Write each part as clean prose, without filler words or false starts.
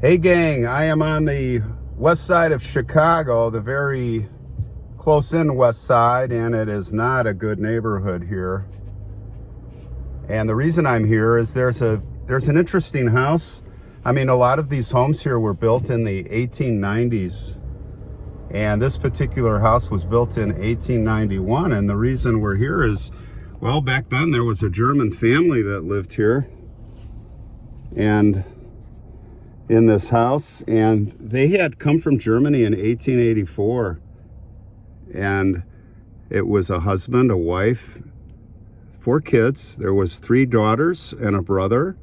Hey gang, I am on the west side of Chicago, the very close-in west side, and it is not a good neighborhood here. And the reason I'm here is there's an interesting house. I mean, a lot of these homes here were built in the 1890s, and this particular house was built in 1891. And the reason we're here is, well, back then there was a German family that lived here and in this house, and they had come from Germany in 1884, and it was a husband, a wife, 4 kids. There was 3 daughters and a brother,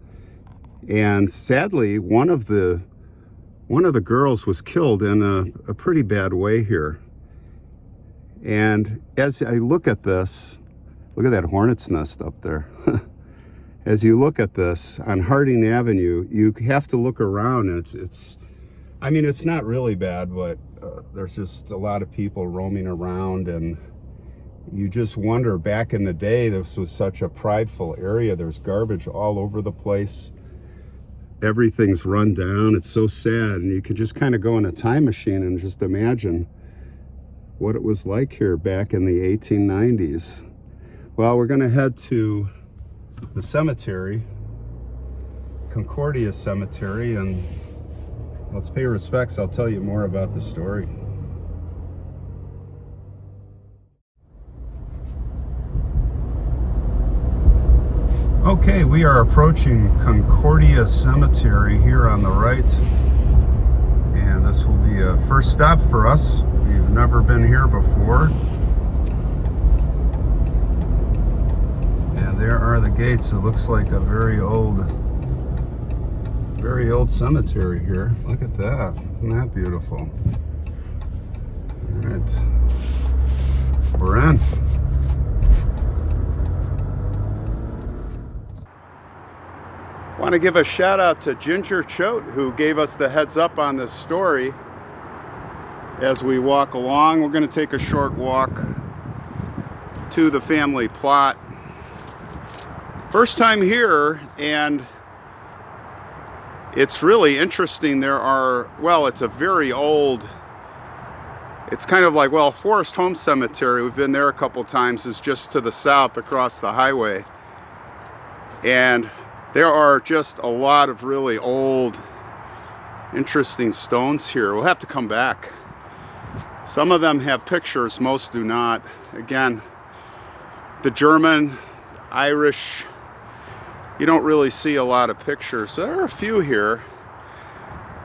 and sadly one of the girls was killed in a pretty bad way here. And as I look at this, look at that hornet's nest up there. As you look at this on Harding Avenue, you have to look around, and I mean, it's not really bad, but there's just a lot of people roaming around, and you just wonder, back in the day, this was such a prideful area. There's garbage all over the place. Everything's run down. It's so sad, and you could just kind of go in a time machine and just imagine what it was like here back in the 1890s. Well, we're going to head to the cemetery, Concordia Cemetery, and let's pay respects. I'll tell you more about the story. Okay, we are approaching Concordia Cemetery here on the right, and this will be a first stop for us. We've never been here before. And there are the gates. It looks like a very old cemetery here. Look at that. Isn't that beautiful? All right. We're in. Want to give a shout out to Ginger Choate, who gave us the heads up on this story. As we walk along, we're going to take a short walk to the family plot. First time here, and it's really interesting. It's a very old, it's kind of like, Forest Home Cemetery, we've been there a couple times, is just to the south across the highway. And there are just a lot of really old, interesting stones here. We'll have to come back. Some of them have pictures, most do not. Again, the German, Irish, you don't really see a lot of pictures. There are a few here.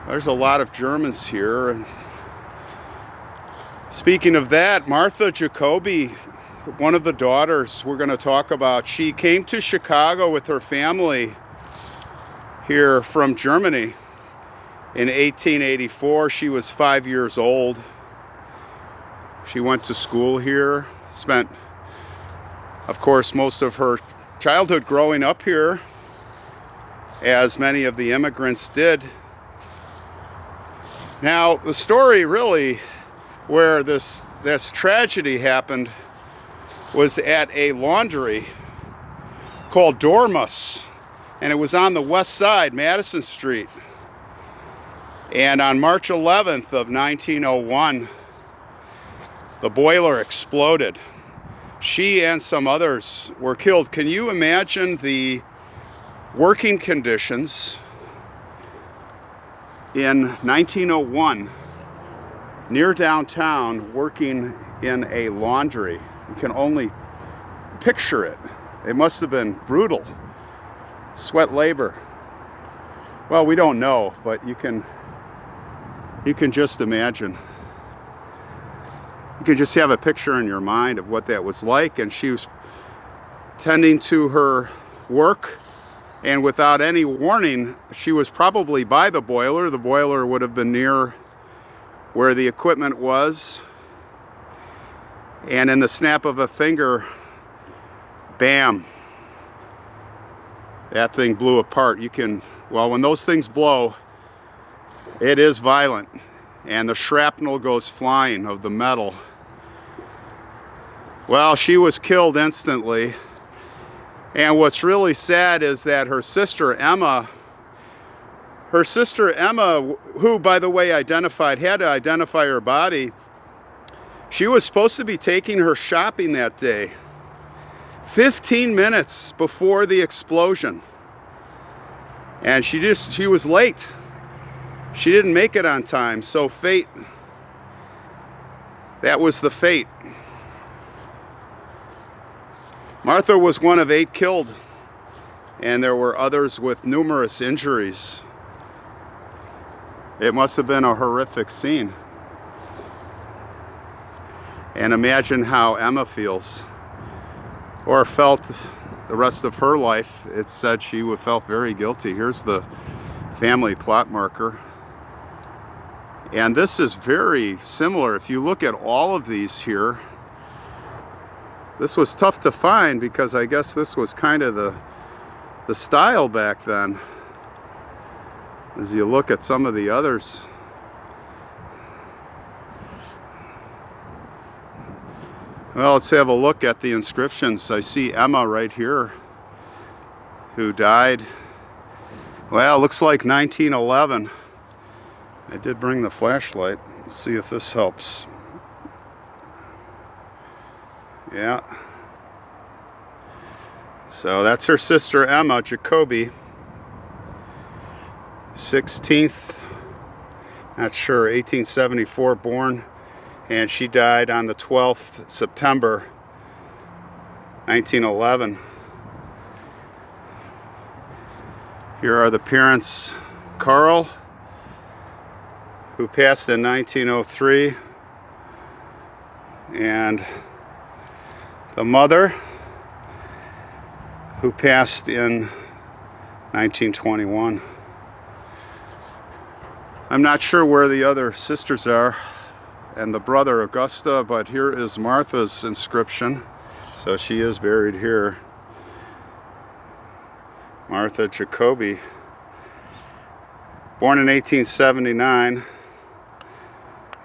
There's a lot of Germans here. And speaking of that, Martha Jacobi, one of the daughters we're going to talk about, she came to Chicago with her family here from Germany in 1884. She was 5 years old. She went to school here, spent, of course, most of her childhood growing up here, as many of the immigrants did. Now, the story really where this tragedy happened was at a laundry called Doremus, and it was on the west side, Madison Street. And on March 11th of 1901, the boiler exploded. She and some others were killed. Can you imagine the working conditions in 1901 near downtown, working in a laundry? You can only picture it. It must have been brutal. Sweat labor. Well, we don't know, but you can just imagine. You can just have a picture in your mind of what that was like. And she was tending to her work, and without any warning, she was probably by the boiler. The boiler would have been near where the equipment was. And in the snap of a finger, bam, that thing blew apart. When those things blow, it is violent. And the shrapnel goes flying of the metal. Well, she was killed instantly. And what's really sad is that her sister, Emma, Her sister Emma, who, by the way, had to identify her body, she was supposed to be taking her shopping that day, 15 minutes before the explosion. And she was late. She didn't make it on time, so fate, that was the fate. Martha was one of 8 killed, and there were others with numerous injuries. It must have been a horrific scene. And imagine how Emma feels, or felt the rest of her life. It said she felt very guilty. Here's the family plot marker. And this is very similar. If you look at all of these here, this was tough to find because I guess this was kind of the style back then. As you look at some of the others. Well, let's have a look at the inscriptions. I see Emma right here, who died, well, looks like 1911. I did bring the flashlight. Let's see if this helps. Yeah. So that's her sister Emma, Jacobi. 16th, not sure, 1874 born, and she died on the 12th September 1911. Here are the parents, Carl, who passed in 1903, and the mother, who passed in 1921. I'm not sure where the other sisters are and the brother Augusta, but here is Martha's inscription. So she is buried here. Martha Jacobi, born in 1879,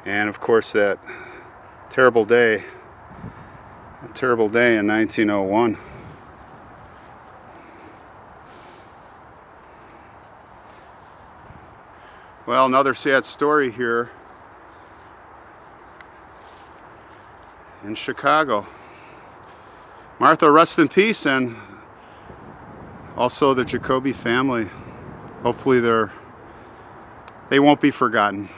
and of course that terrible day in 1901. Well, another sad story here in Chicago. Martha, rest in peace, and also the Jacobi family. Hopefully they won't be forgotten.